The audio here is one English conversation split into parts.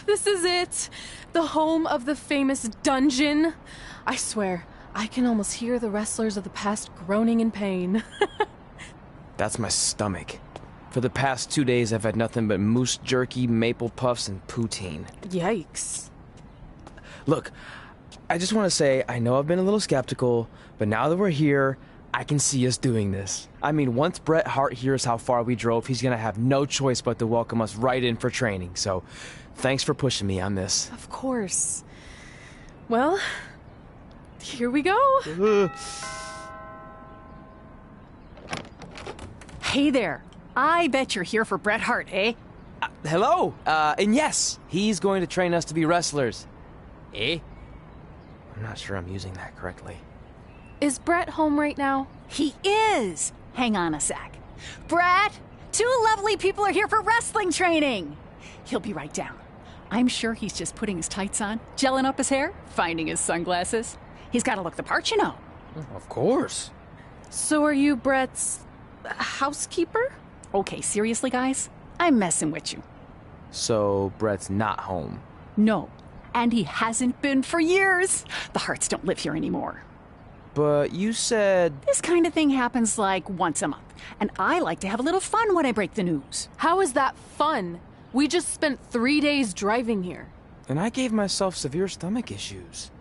This is it. The home of the famous dungeon. I swear, I can almost hear the wrestlers of the past groaning in pain. That's my stomach. For the past 2 days, I've had nothing but moose jerky, maple puffs, and poutine. Yikes. Look, I just want to say, I know I've been a little skeptical, but now that we're here, I can see us doing this. I mean, once Bret Hart hears how far we drove, he's gonna have no choice but to welcome us right in for training. So, thanks for pushing me on this. Of course. Well, here we go. Hey there. I bet you're here for Bret Hart, eh? Hello, and yes, he's going to train us to be wrestlers. Eh? I'm not sure I'm using that correctly. Is Bret home right now? He is! Hang on a sec. Bret, 2 lovely people are here for wrestling training. He'll be right down. I'm sure he's just putting his tights on, gelling up his hair, finding his sunglasses. He's got to look the part, you know. Of course. So are you Bret's housekeeper? Okay, seriously, guys? I'm messing with you. So, Bret's not home. No, and he hasn't been for years. The Harts don't live here anymore. But you said... This kind of thing happens like once a month, and I like to have a little fun when I break the news. How is that fun? We just spent 3 days driving here. And I gave myself severe stomach issues.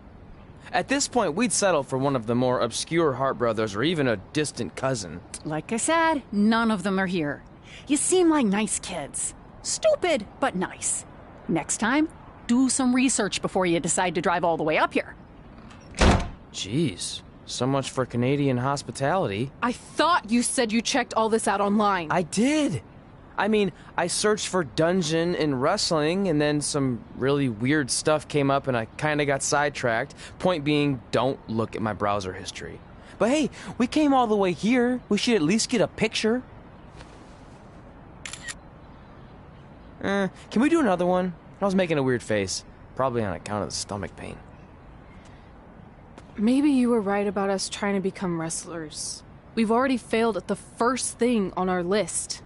At this point, we'd settle for one of the more obscure Hart brothers or even a distant cousin. Like I said, none of them are here. You seem like nice kids. Stupid, but nice. Next time, do some research before you decide to drive all the way up here. Jeez. So much for Canadian hospitality. I thought you said you checked all this out online. I did. I mean, I searched for dungeon in wrestling, and then some really weird stuff came up, and I kind of got sidetracked. Point being, don't look at my browser history. But hey, we came all the way here. We should at least get a picture. Can we do another one? I was making a weird face. Probably on account of the stomach pain. Maybe you were right about us trying to become wrestlers. We've already failed at the first thing on our list.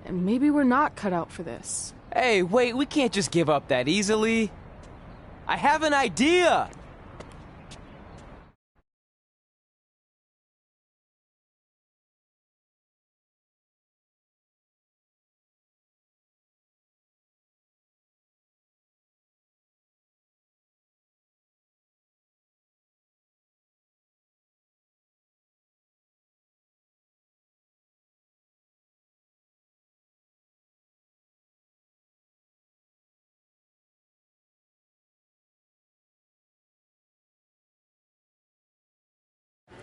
And maybe we're not cut out for this. Hey, wait, we can't just give up that easily. I have an idea!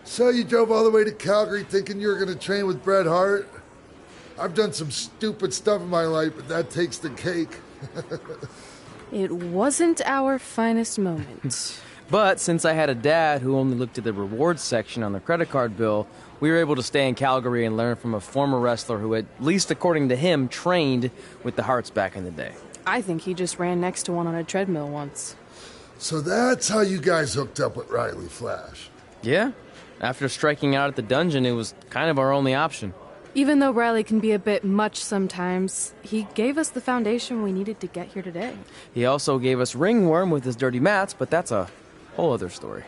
So you drove all the way to Calgary thinking you were going to train with Bret Hart? I've done some stupid stuff in my life, but that takes the cake. It wasn't our finest moment. But since I had a dad who only looked at the rewards section on the credit card bill, we were able to stay in Calgary and learn from a former wrestler who, at least according to him, trained with the Harts back in the day. I think he just ran next to one on a treadmill once. So that's how you guys hooked up with Riley Flash. Yeah. After striking out at the dungeon, it was kind of our only option. Even though Riley can be a bit much sometimes, he gave us the foundation we needed to get here today. He also gave us Ringworm with his dirty mats, but that's a whole other story.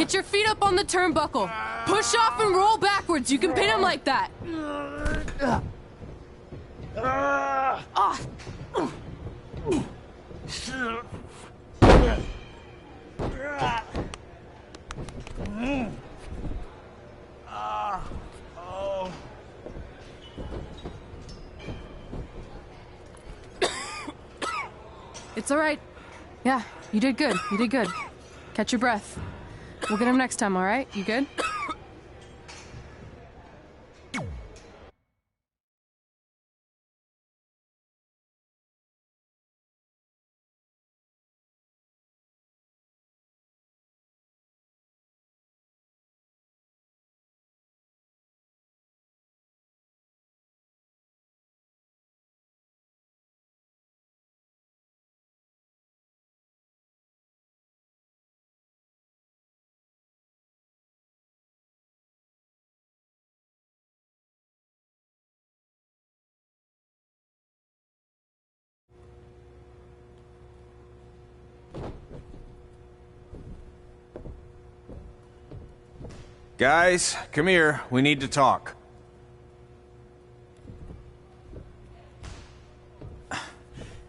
Get your feet up on the turnbuckle. Push off and roll backwards. You can pin him like that. It's all right. Yeah, you did good. You did good. Catch your breath. We'll get him next time, all right? You good? Guys, come here. We need to talk.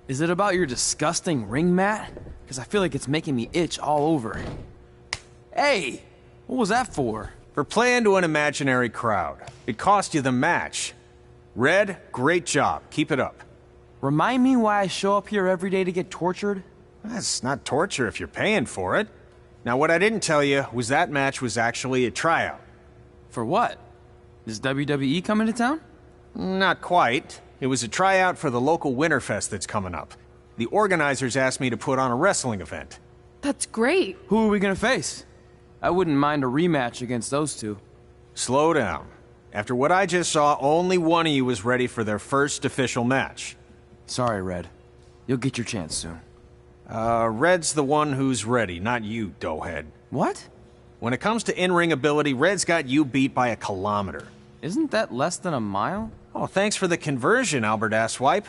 Is it about your disgusting ring mat? Because I feel like it's making me itch all over. Hey! What was that for? For playing to an imaginary crowd. It cost you the match. Red, great job. Keep it up. Remind me why I show up here every day to get tortured? That's not torture if you're paying for it. Now, what I didn't tell you was that match was actually a tryout. For what? Is WWE coming to town? Not quite. It was a tryout for the local Winterfest that's coming up. The organizers asked me to put on a wrestling event. That's great. Who are we gonna face? I wouldn't mind a rematch against those two. Slow down. After what I just saw, only one of you was ready for their first official match. Sorry, Red. You'll get your chance soon. Red's the one who's ready, not you, doughhead. What? When it comes to in-ring ability, Red's got you beat by a kilometer. Isn't that less than a mile? Oh, thanks for the conversion, Albert Asswipe.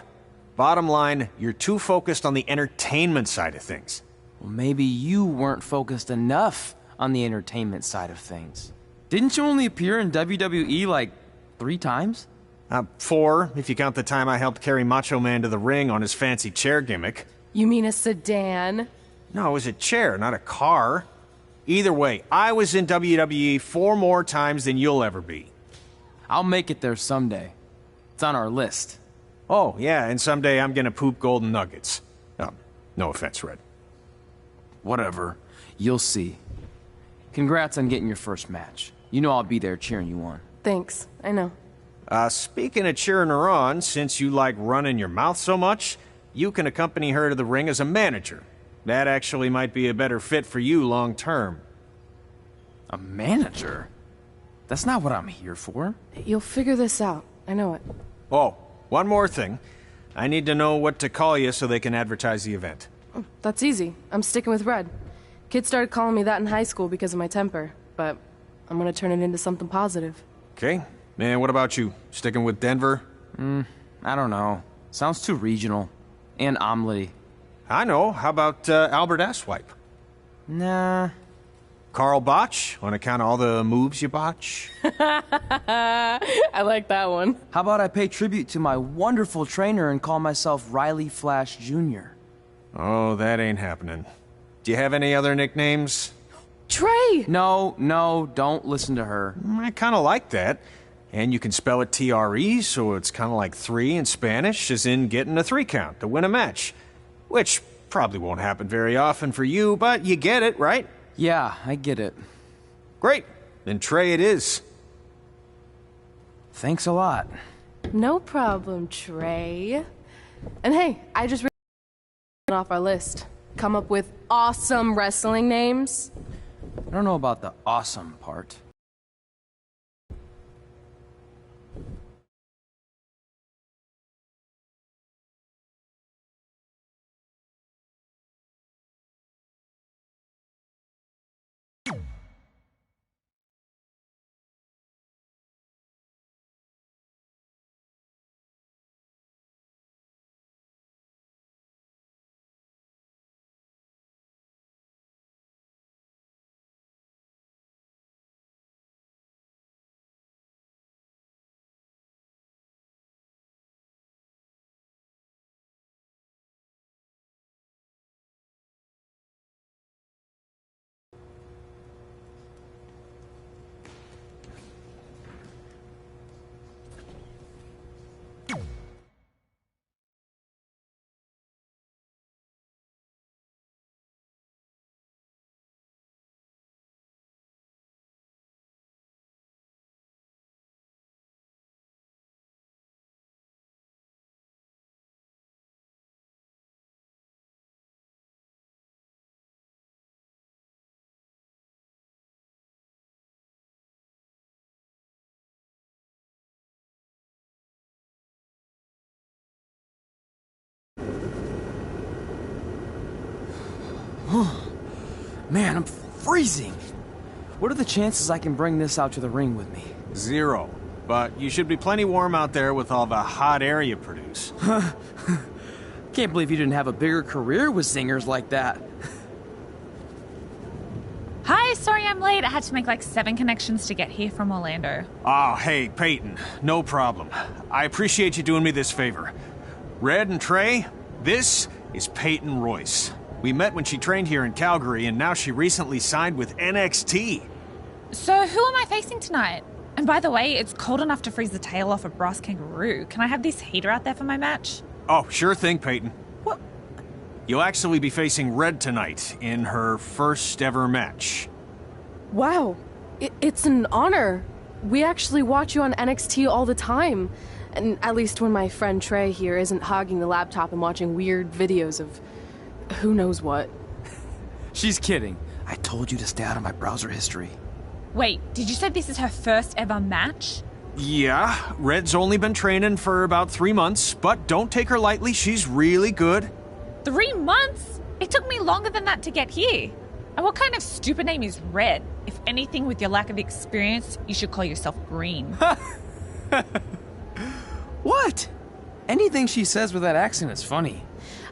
Bottom line, you're too focused on the entertainment side of things. Well, maybe you weren't focused enough on the entertainment side of things. Didn't you only appear in WWE like 3 times? 4, if you count the time I helped carry Macho Man to the ring on his fancy chair gimmick. You mean a sedan? No, it was a chair, not a car. Either way, I was in WWE 4 more times than you'll ever be. I'll make it there someday. It's on our list. Oh, yeah, and someday I'm gonna poop golden nuggets. No offense, Red. Whatever. You'll see. Congrats on getting your first match. You know I'll be there cheering you on. Thanks. I know. Speaking of cheering her on, since you like running your mouth so much, you can accompany her to the ring as a manager. That actually might be a better fit for you long term. A manager? That's not what I'm here for. You'll figure this out. I know it. Oh, one more thing. I need to know what to call you so they can advertise the event. Oh, that's easy. I'm sticking with Red. Kids started calling me that in high school because of my temper, but I'm gonna turn it into something positive. Okay. And what about you? Sticking with Denver? I don't know. Sounds too regional. And omelette-y. I know. How about Albert Asswipe? Nah. Carl Botch, on account of all the moves you botch? I like that one. How about I pay tribute to my wonderful trainer and call myself Riley Flash Jr.? Oh, that ain't happening. Do you have any other nicknames? Trey! No, don't listen to her. I kind of like that. And you can spell it T-R-E, so it's kind of like 3 in Spanish, as in getting a 3 count to win a match. Which probably won't happen very often for you, but you get it, right? Yeah, I get it. Great. Then Trey it is. Thanks a lot. No problem, Trey. And hey, I just off our list. Come up with awesome wrestling names. I don't know about the awesome part. Man, I'm freezing. What are the chances I can bring this out to the ring with me? 0. But you should be plenty warm out there with all the hot air you produce. Can't believe you didn't have a bigger career with singers like that. Hi, sorry I'm late. I had to make like 7 connections to get here from Orlando. Oh, hey, Peyton. No problem. I appreciate you doing me this favor. Red and Trey, this is Peyton Royce. We met when she trained here in Calgary, and now she recently signed with NXT. So who am I facing tonight? And by the way, it's cold enough to freeze the tail off a brass kangaroo. Can I have this heater out there for my match? Oh, sure thing, Peyton. What? You'll actually be facing Red tonight in her first ever match. Wow, it's an honor. We actually watch you on NXT all the time. And at least when my friend Trey here isn't hogging the laptop and watching weird videos of who knows what. She's kidding. I told you to stay out of my browser history. Wait, did you say this is her first ever match? Yeah, Red's only been training for about 3 months, but don't take her lightly, she's really good. 3 months? It took me longer than that to get here. And what kind of stupid name is Red? If anything, with your lack of experience, you should call yourself Green. What? Anything she says with that accent is funny.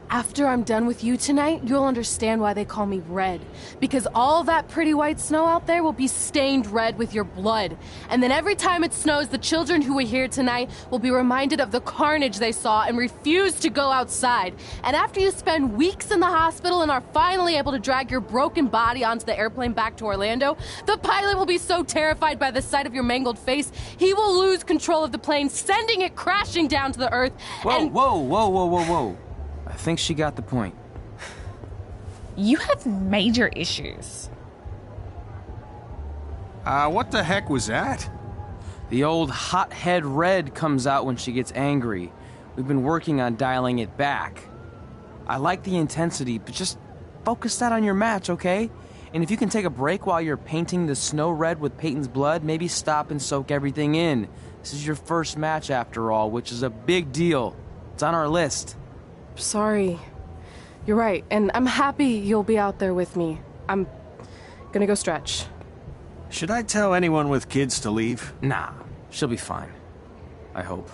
After I'm done with you tonight, you'll understand why they call me Red. Because all that pretty white snow out there will be stained red with your blood. And then every time it snows, the children who are here tonight will be reminded of the carnage they saw and refuse to go outside. And after you spend weeks in the hospital and are finally able to drag your broken body onto the airplane back to Orlando, the pilot will be so terrified by the sight of your mangled face, he will lose control of the plane, sending it crashing down to the earth. Whoa. I think she got the point. You have major issues. What the heck was that? The old hothead Red comes out when she gets angry. We've been working on dialing it back. I like the intensity, but just focus that on your match, okay? And if you can take a break while you're painting the snow red with Peyton's blood, maybe stop and soak everything in. This is your first match after all, which is a big deal. It's on our list. Sorry. You're right, and I'm happy you'll be out there with me. I'm gonna go stretch. Should I tell anyone with kids to leave? Nah, she'll be fine. I hope.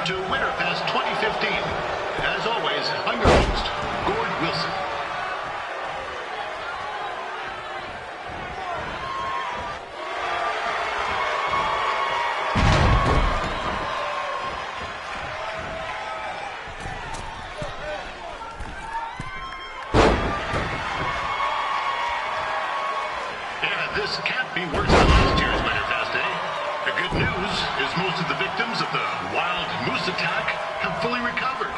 To Winterfest 2015. As always, I'm your host, Gord Wilson. Yeah, this can't be worse than last year's Winterfest, eh? The good news is most of the victims of the wild moose attack have fully recovered.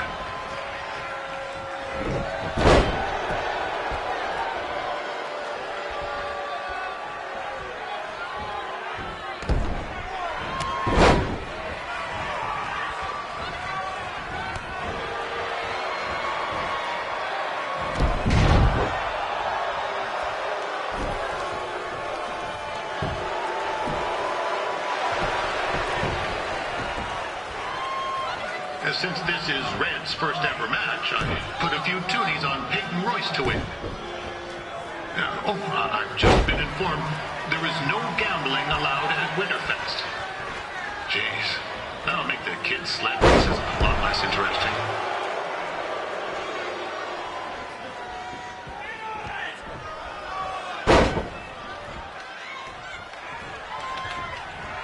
Since this is Red's first ever match, I put a few toonies on Peyton Royce to win. I've just been informed there is no gambling allowed at Winterfest. Jeez, that'll make the kids' sled races a lot less interesting.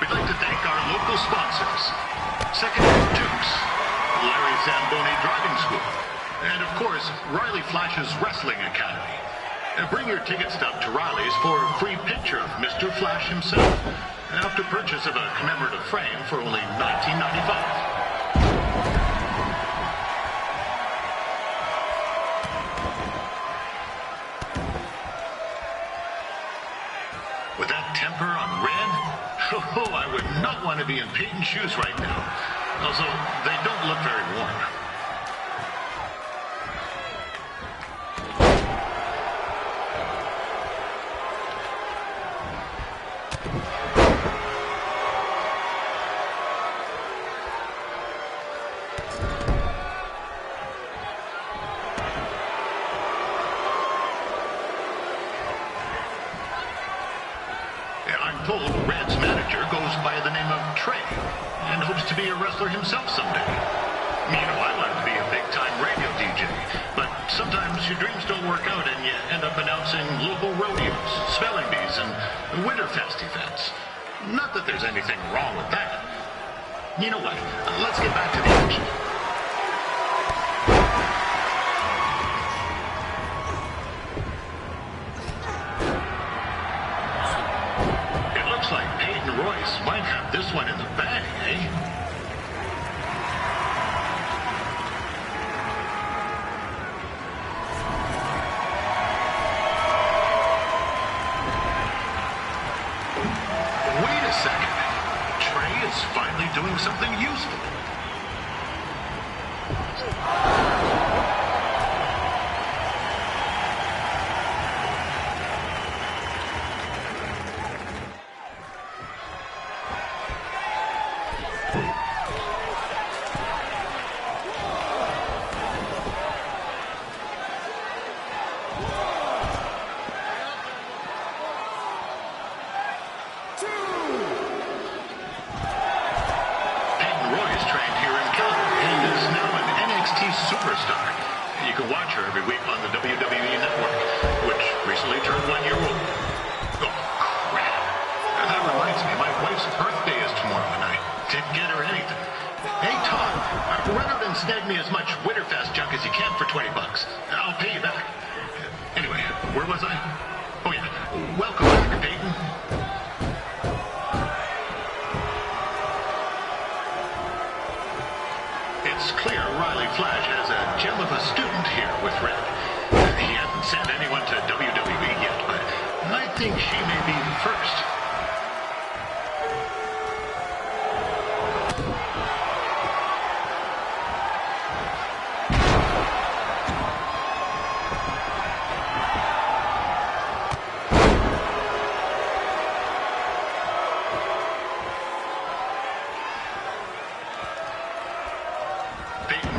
We'd like to thank our local sponsors, Second Dukes, Larry Zamboni Driving School. And of course, Riley Flash's Wrestling Academy. Bring your ticket stub to Riley's for a free picture of Mr. Flash himself, after purchase of a commemorative frame for only $19.95. With that temper on Red, oh, I would not want to be in Peyton's shoes right now. Also, they don't look very warm. I'm told Red's manager goes by the name of Trey and hopes to be a wrestler himself someday. You know, I wanted to be a big-time radio DJ, but sometimes your dreams don't work out and you end up announcing local rodeos, spelling bees, and Winterfest events. Not that there's anything wrong with that. You know what? Let's get back to the action. Like Peyton Royce might have this one in the bag, eh? Wait a second. Trey is finally doing something useful. Superstar. You can watch her every week on the WWE Network, which recently turned 1 year old. Oh, crap. That reminds me, my wife's birthday is tomorrow, and I didn't get her anything. Hey, Tom, run out and snag me as much Winterfest junk as you can for $20. I'll pay you back. Anyway, where was I? Oh, yeah. Welcome back, Peyton. It's clear Riley Flash has a gem of a student here with Red. He hasn't sent anyone to WWE yet, but I think she may be the first.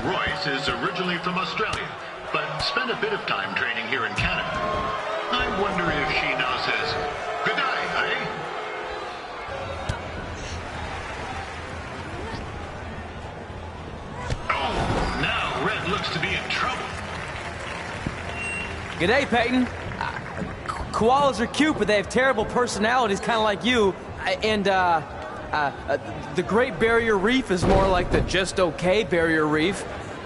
Royce is originally from Australia, but spent a bit of time training here in Canada. I wonder if she now says, good day, eh? Oh, now Red looks to be in trouble. G'day, Peyton. Koalas are cute, but they have terrible personalities, kind of like you. And, the Great Barrier Reef is more like the just okay Barrier Reef.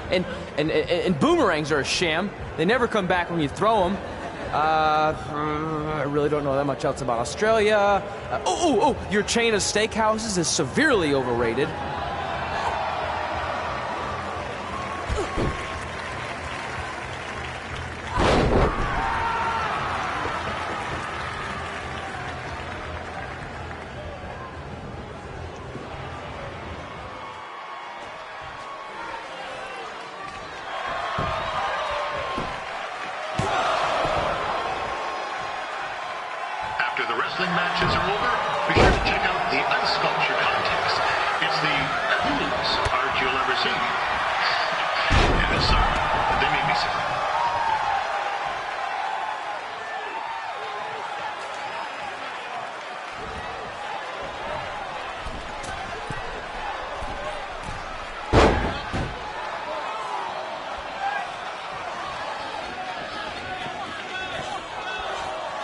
And boomerangs are a sham. They never come back when you throw them. I really don't know that much else about Australia. Your chain of steakhouses is severely overrated. Matches are over. Be sure to check out the ice sculpture contest. It's the coolest art you'll ever see. Yeah, sorry, they made me sick.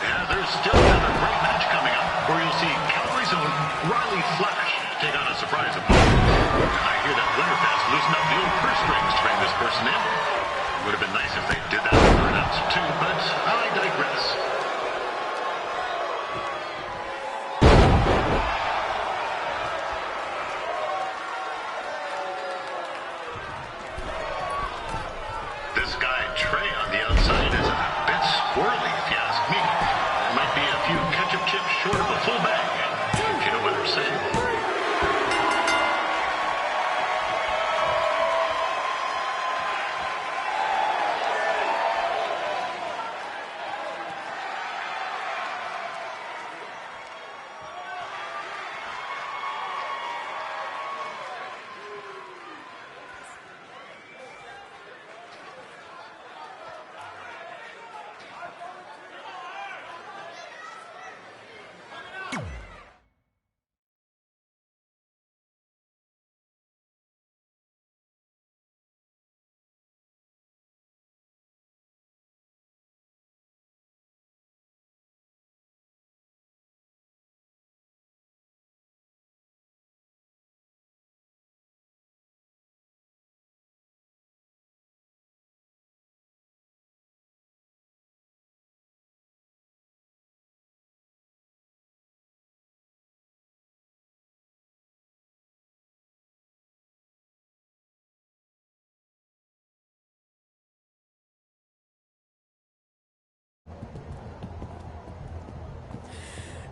Yeah, there's still another great match coming up where you'll see Calgary's own Riley Flash take on a surprise opponent. I hear that winner has to loosen up the old purse strings to bring this person in. It would have been nice if they did that with an announcer too, but I digress. This guy, Trey, on the outside is a bit squirrely, if you ask me. There might be a few ketchup chips short of a full bag, if you know what I'm saying.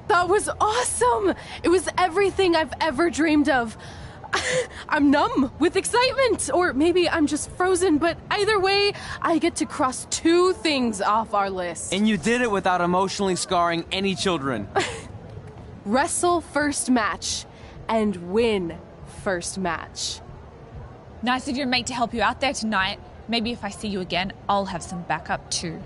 That was awesome! It was everything I've ever dreamed of. I'm numb with excitement, or maybe I'm just frozen, but either way, I get to cross 2 things off our list. And you did it without emotionally scarring any children. Wrestle first match and win first match. Nice of your mate to help you out there tonight. Maybe if I see you again, I'll have some backup too.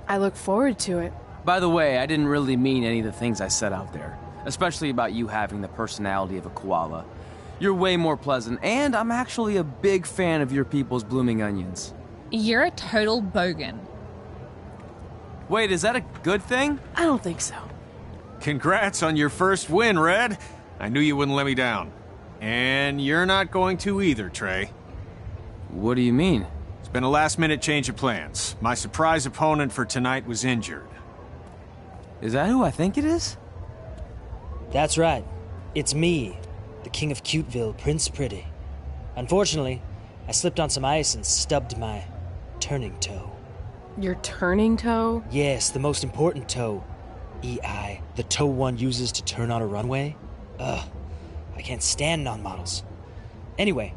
I look forward to it. By the way, I didn't really mean any of the things I said out there, especially about you having the personality of a koala. You're way more pleasant, and I'm actually a big fan of your people's blooming onions. You're a total bogan. Wait, is that a good thing? I don't think so. Congrats on your first win, Red. I knew you wouldn't let me down. And you're not going to either, Trey. What do you mean? It's been a last-minute change of plans. My surprise opponent for tonight was injured. Is that who I think it is? That's right. It's me, the King of Cuteville, Prince Pretty. Unfortunately, I slipped on some ice and stubbed my turning toe. Your turning toe? Yes, the most important toe. EI, the toe one uses to turn on a runway. Ugh, I can't stand non-models. Anyway,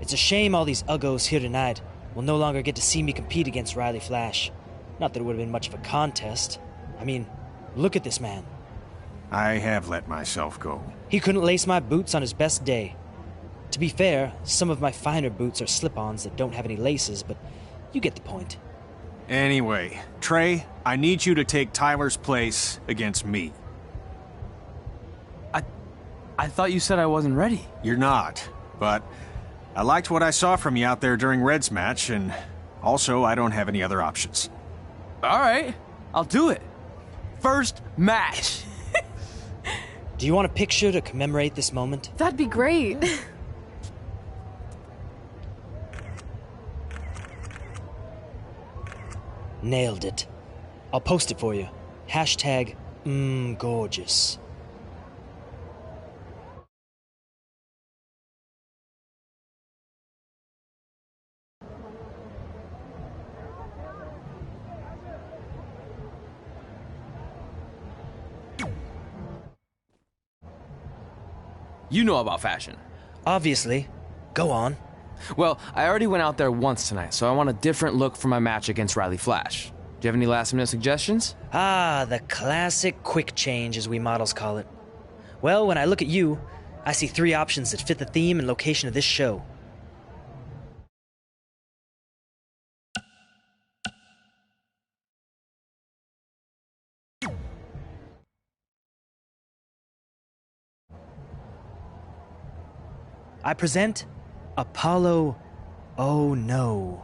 it's a shame all these uggos here tonight will no longer get to see me compete against Riley Flash. Not that it would have been much of a contest. I mean, look at this man. I have let myself go. He couldn't lace my boots on his best day. To be fair, some of my finer boots are slip-ons that don't have any laces, but you get the point. Anyway, Trey, I need you to take Tyler's place against me. I thought you said I wasn't ready. You're not, but I liked what I saw from you out there during Red's match, and also I don't have any other options. All right, I'll do it. First match. Do you want a picture to commemorate this moment? That'd be great. Nailed it. I'll post it for you. Hashtag gorgeous. You know about fashion. Obviously. Go on. Well, I already went out there once tonight, so I want a different look for my match against Riley Flash. Do you have any last-minute suggestions? Ah, the classic quick change, as we models call it. Well, when I look at you, I see 3 options that fit the theme and location of this show. I present Apollo Oh No.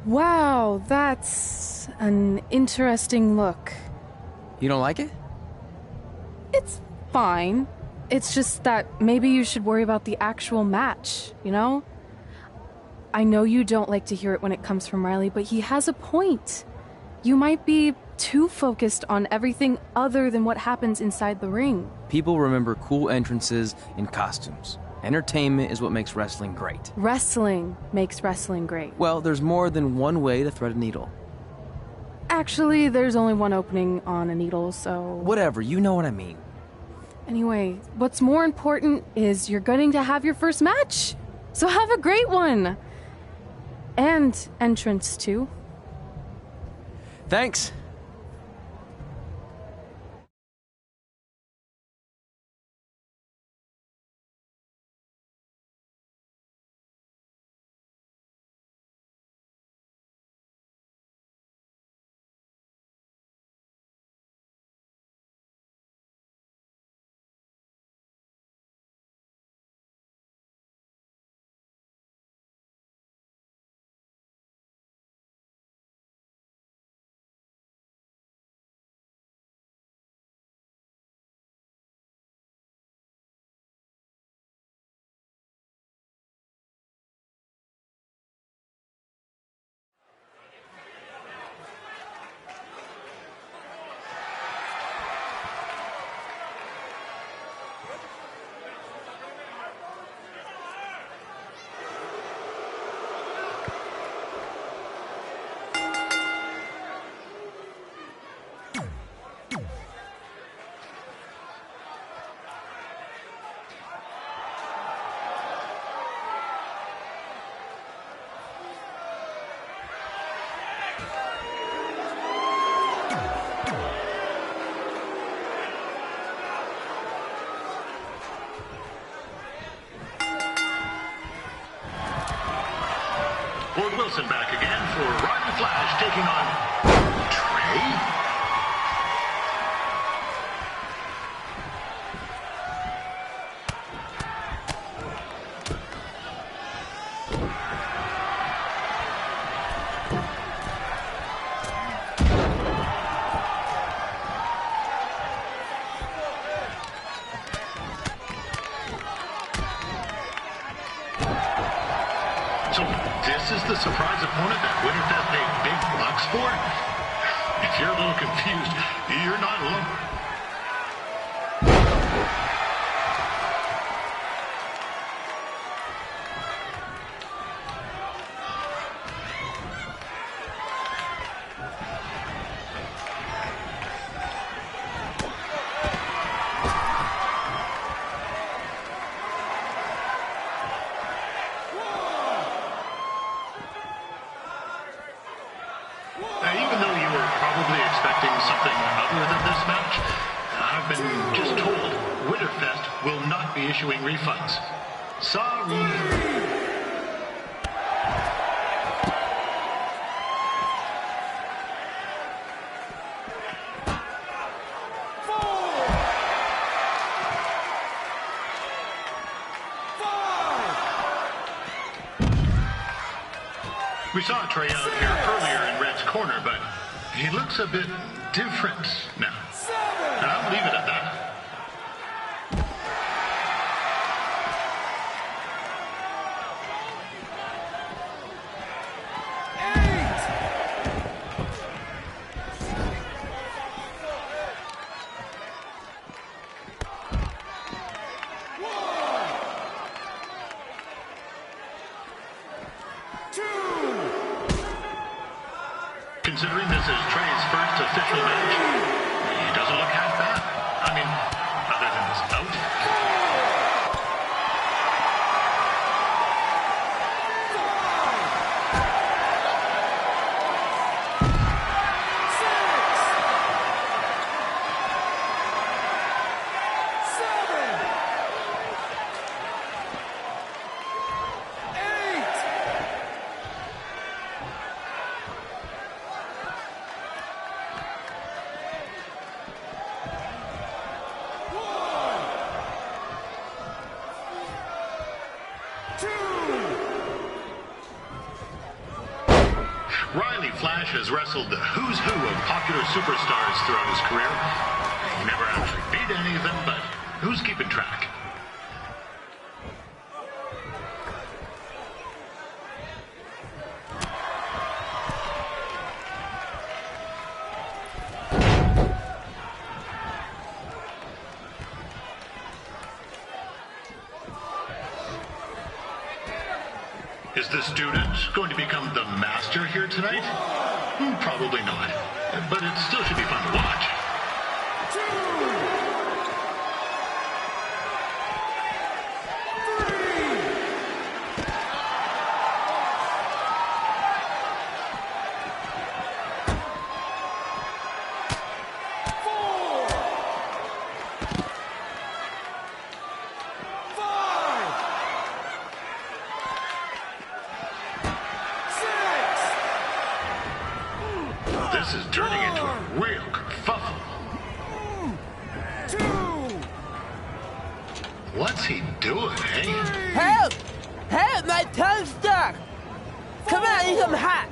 Wow, that's an interesting look. You don't like it? It's fine. It's just that maybe you should worry about the actual match, you know? I know you don't like to hear it when it comes from Riley, but he has a point. You might be too focused on everything other than what happens inside the ring. People remember cool entrances and costumes. Entertainment is what makes wrestling great. Wrestling makes wrestling great. Well, there's more than one way to thread a needle. Actually, there's only one opening on a needle, so... Whatever, you know what I mean. Anyway, what's more important is you're going to have your first match. So have a great one. And entrance, too. Thanks. Ward Wilson back again for Roddy Flash taking on Trey. So this is the surprise opponent that Winterfest paid big bucks for? If you're a little confused, you're not alone. Even though you were probably expecting something other than this match, I've been just told Winterfest will not be issuing refunds. Sorry. We saw Trey out here earlier in Red's corner, but he looks a bit different now. And I'll leave it at that. Considering this is Trey's first official match, he doesn't look half bad. Flash has wrestled the who's who of popular superstars throughout his career. He never actually beat any of them, but who's keeping track? Is the student going to become the master here tonight? Probably not, but it still should be fun to watch. This is turning into a real kerfuffle. What's he doing, eh? Help! Help! My tongue's stuck! Come on, I need some hot!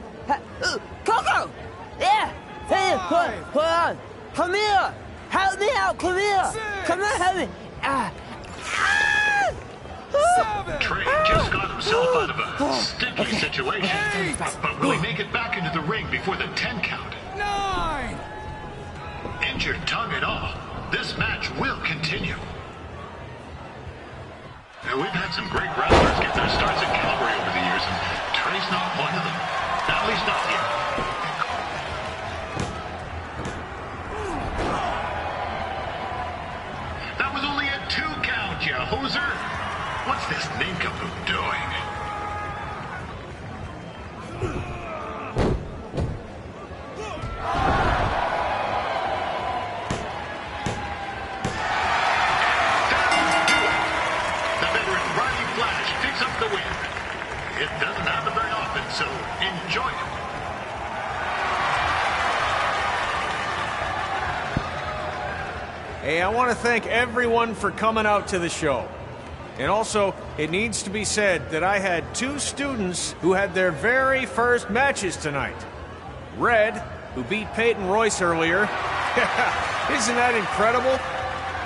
Coco! Yeah! Hey, hold on! Come here! Help me out! Come here! Come on, help me! Trey just got himself out of a sticky situation. But will he make it back into the ring before the 10 count? 9! Injured tongue and all, this match will continue. Now, we've had some great wrestlers get their starts at Calgary over the years, and Trey's not one of them. At least not yet. That was only a 2 count, you hoser. What's this nincompoop doing? It doesn't happen very often, so enjoy it. Hey, I want to thank everyone for coming out to the show. And also, it needs to be said that I had 2 students who had their very first matches tonight. Red, who beat Peyton Royce earlier. Isn't that incredible?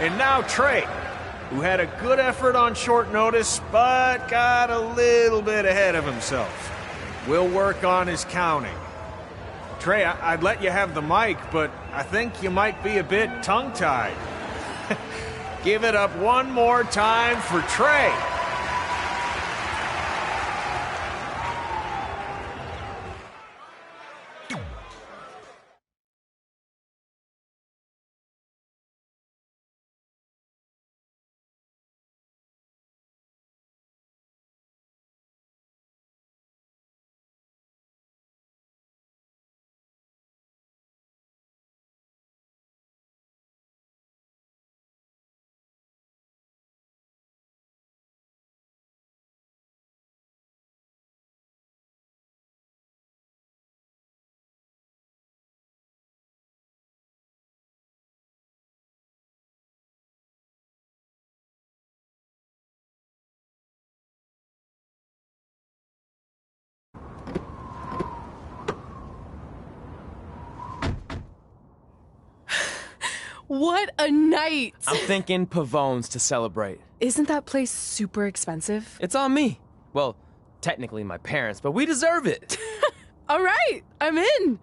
And now Trey, who had a good effort on short notice, but got a little bit ahead of himself. We'll work on his counting. Trey, I'd let you have the mic, but I think you might be a bit tongue-tied. Give it up one more time for Trey. What a night! I'm thinking Pavone's to celebrate. Isn't that place super expensive? It's on me. Well, technically my parents, but we deserve it. All right, I'm in.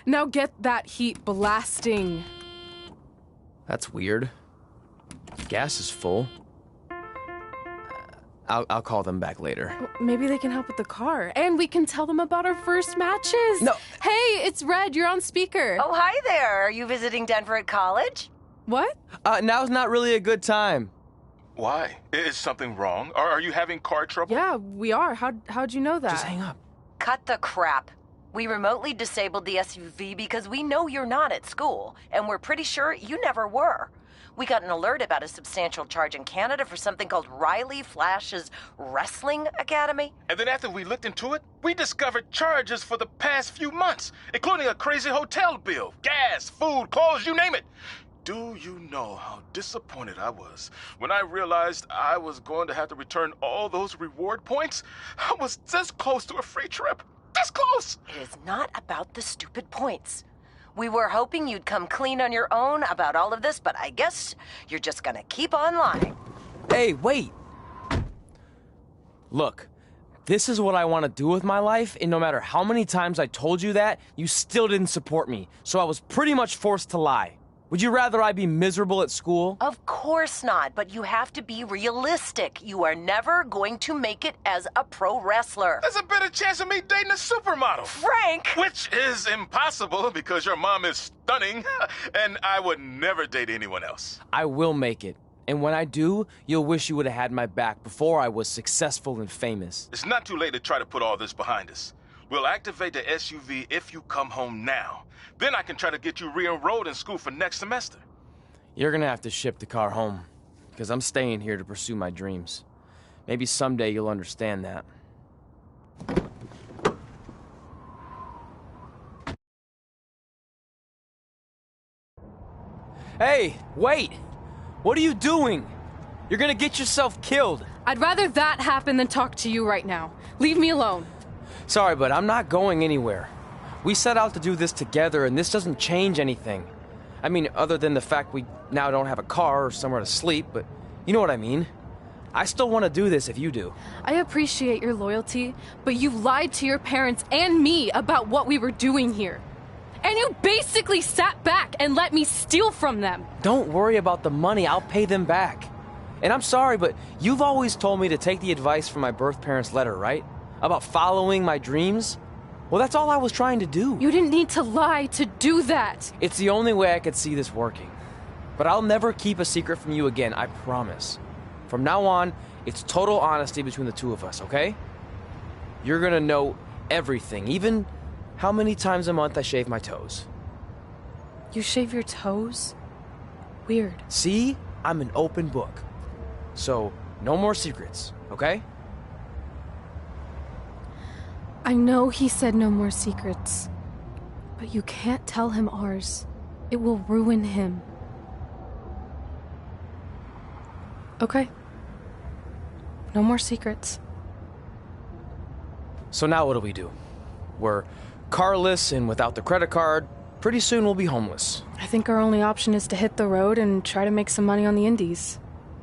Now get that heat blasting. That's weird. Gas is full. I'll call them back later. Maybe they can help with the car. And we can tell them about our first matches. No. Hey, it's Red. You're on speaker. Oh, hi there. Are you visiting Denver at college? What? Now's not really a good time. Why? Is something wrong? Or are you having car trouble? Yeah, we are. How'd you know that? Just hang up. Cut the crap. We remotely disabled the SUV because we know you're not at school, and we're pretty sure you never were. We got an alert about a substantial charge in Canada for something called Riley Flash's Wrestling Academy. And then after we looked into it, we discovered charges for the past few months, including a crazy hotel bill, gas, food, clothes, you name it. Do you know how disappointed I was when I realized I was going to have to return all those reward points? I was this close to a free trip. this close. It is not about the stupid points. We were hoping you'd come clean on your own about all of this, but I guess you're just gonna keep on lying. Hey, wait! Look, this is what I want to do with my life, and no matter how many times I told you that, you still didn't support me, so I was pretty much forced to lie. Would you rather I be miserable at school? Of course not, but you have to be realistic. You are never going to make it as a pro wrestler. There's a better chance of me dating a supermodel. Frank! Which is impossible because your mom is stunning, and I would never date anyone else. I will make it. And when I do, you'll wish you would have had my back before I was successful and famous. It's not too late to try to put all this behind us. We'll activate the SUV if you come home now. Then I can try to get you re-enrolled in school for next semester. You're gonna have to ship the car home, because I'm staying here to pursue my dreams. Maybe someday you'll understand that. Hey, wait! What are you doing? You're gonna get yourself killed. I'd rather that happen than talk to you right now. Leave me alone. Sorry, but I'm not going anywhere. We set out to do this together, and this doesn't change anything. I mean, other than the fact we now don't have a car or somewhere to sleep, but you know what I mean. I still want to do this if you do. I appreciate your loyalty, but you lied to your parents and me about what we were doing here. And you basically sat back and let me steal from them. Don't worry about the money, I'll pay them back. And I'm sorry, but you've always told me to take the advice from my birth parents' letter, right? About following my dreams? Well, that's all I was trying to do. You didn't need to lie to do that. It's the only way I could see this working. But I'll never keep a secret from you again, I promise. From now on, it's total honesty between the two of us, okay? You're gonna know everything, even how many times a month I shave my toes. You shave your toes? Weird. See? I'm an open book. So, no more secrets, okay? I know he said no more secrets, but you can't tell him ours. It will ruin him. Okay. No more secrets. So now what do? We're carless and without the credit card. Pretty soon we'll be homeless. I think our only option is to hit the road and try to make some money on the indies.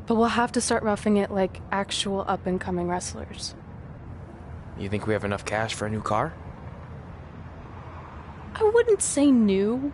But we'll have to start roughing it like actual up-and-coming wrestlers. You think we have enough cash for a new car? I wouldn't say new.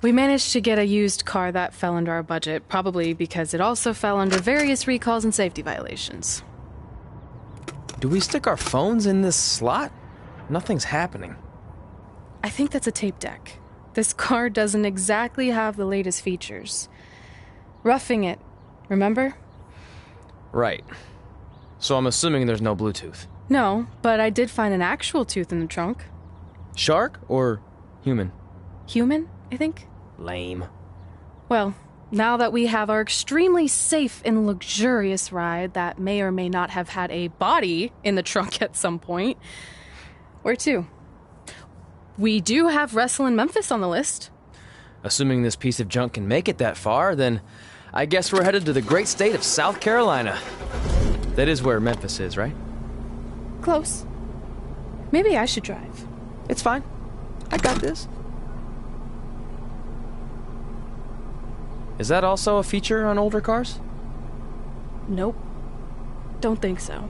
We managed to get a used car that fell under our budget, probably because it also fell under various recalls and safety violations. Do we stick our phones in this slot? Nothing's happening. I think that's a tape deck. This car doesn't exactly have the latest features. Roughing it, remember? Right. So I'm assuming there's no Bluetooth. No, but I did find an actual tooth in the trunk. Shark or human? Human, I think. Lame. Well, now that we have our extremely safe and luxurious ride that may or may not have had a body in the trunk at some point, where to? We do have Wrestle in Memphis on the list. Assuming this piece of junk can make it that far, then I guess we're headed to the great state of South Carolina. That is where Memphis is, right? Close. Maybe I should drive. It's fine. I got this. Is that also a feature on older cars? Nope. Don't think so.